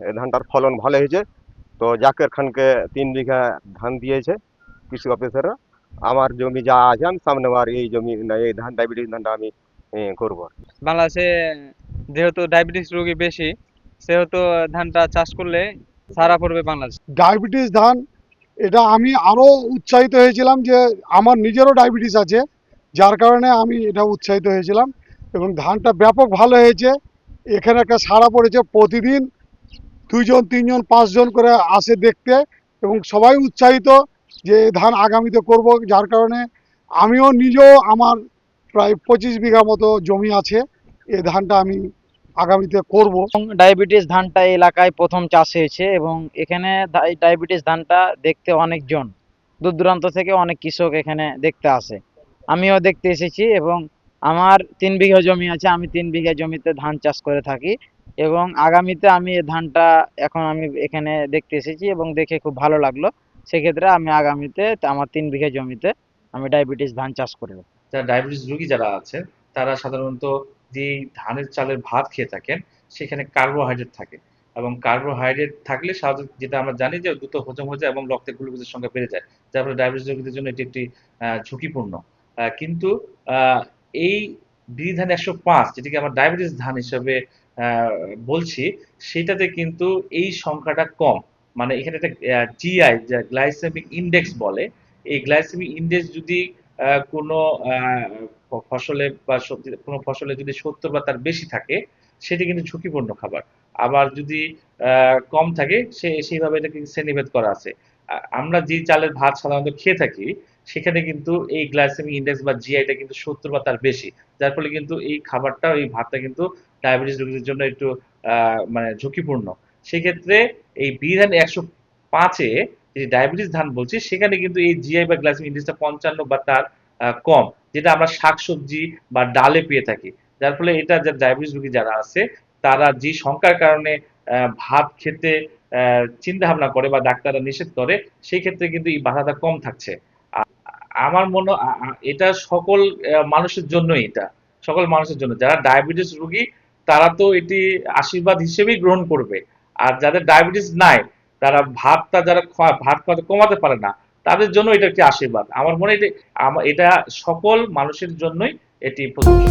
এই ধানটার ফলন ভালো হয়েছে। তো জাকের খানকে 3 বিঘা ধান দিয়েছে কৃষি অফিসাররা। আমার জমি যা আছে আমি সামনেবার এই জমি এই ধান ডায়াবেটিস ধানটা আমি করবো। বাংলাদেশে যেহেতু ডায়াবেটিস রোগী বেশি, সেহেতু ধানটা চাষ করলে সারা পড়বে বাংলাদেশ। ডায়াবেটিস ধান, এটা আমি আরও উৎসাহিত হয়েছিলাম যে আমার নিজেরও ডায়াবেটিস আছে, যার কারণে আমি এটা উৎসাহিত হয়েছিলাম। এবং ধানটা ব্যাপক ভালো হয়েছে, এখানে একটা সাড়া পড়েছে। প্রতিদিন 2 জন 3 জন 5 জন করে আসে দেখতে, এবং সবাই উৎসাহিত যে এই ধান আগামীতে করব। যার কারণে আমিও নিজেও আমার প্রায় 25 বিঘা মতো জমি আছে, এই ধানটা আমি আগামীতে করব। ডায়াবেটিস ধানটা এই এলাকায় প্রথম চাষ হয়েছে এবং এখানে ডায়াবেটিস ধানটা দেখতে অনেকজন দূর দূরান্ত থেকে অনেক কৃষক এখানে দেখতে আসে। আমিও দেখতে এসেছি এবং আমার 3 বিঘা জমি আছে, আমি 3 বিঘা জমিতে ধান চাষ করে থাকি এবং আগামীতে আমি এই ধানটা এখন আমি এখানে দেখতে এসেছি এবং দেখে খুব ভালো লাগলো। সেক্ষেত্রে আমি আগামীতে আমার 3 বিঘা জমিতে আমি ডায়াবেটিস ধান চাষ করব। যারা ডায়াবেটিস রোগী যারা আছেন তারা সাধারণত যে ধানের চালের ভাত খেয়ে থাকেন সেখানে কার্বোহাইড্রেট থাকে, এবং কার্বোহাইড্রেট থাকলে স্বাভাবিক যেটা আমরা জানি যে দ্রুত হজম হয়ে যায় এবং রক্তে গ্লুকোজের সংখ্যা বেড়ে যায়, যার ফলে ডায়াবেটিস রোগীদের জন্য এটি একটি ঝুঁকিপূর্ণ। কিন্তু আহ, এই বিধান 105 যেটিকে আমরা ডায়াবেটিস ধান হিসেবে আহ, বলছি, সেটাতে কিন্তু এই সংখ্যাটা কম। মানে এখানে একটা জিআই গ্লাইসেমিক ইন্ডেক্স বলে, এই গ্লাইসেমিক ইন্ডেক্স যদি কোনো ফসলে বা সবজি কোনো ফসলে যদি 70 বা তার বেশি থাকে সেটি কিন্তু ঝুঁকিপূর্ণ খাবার। আবার যদি কম থাকে সেইভাবে এটাকে শ্রেণীভেদ করা আছে। আমরা যে চালের ভাত সাধারণত খেয়ে থাকি সেখানে কিন্তু এই গ্লাইসেমিক ইন্ডেক্স বা জিআইটা কিন্তু 70 বা তার বেশি, যার ফলে কিন্তু এই খাবারটা এই ভাতটা কিন্তু ডায়াবেটিস রোগীদের জন্য একটু মানে ঝুঁকিপূর্ণ। সেক্ষেত্রে এই বিধান 105-এ যে ডায়াবেটিস ধান বলছি সেখানে কিন্তু এই জিআই বা গ্লাইসেমিক ইন্ডেক্সটা 55 বা তার কম, যেটা আমরা শাকসবজি বা ডালে পেয়ে থাকি। যার ফলে এটা যে ডায়াবেটিস রোগী যারা আছে তারা যে শঙ্কার কারণে ভাত খেতে চিন্তা ভাবনা করে বা ডাক্তাররা নিষেধ করে, সেই ক্ষেত্রে কিন্তু এই বাধাটা কম থাকছে। আমার মনে এটা সকল মানুষের জন্যই, এটা সকল মানুষের জন্য যারা ডায়াবেটিস রোগী তারা তো এটি আশীর্বাদ হিসেবেই গ্রহণ করবে। আর যাদের ডায়াবেটিস নাই তারা যারা ভাত খাওয়াতে কমাতে পারে না তাদের জন্য এটা একটি আশীর্বাদ। আমার মনে হয় এটা সকল মানুষের জন্যই এটি প্রযোজ্য।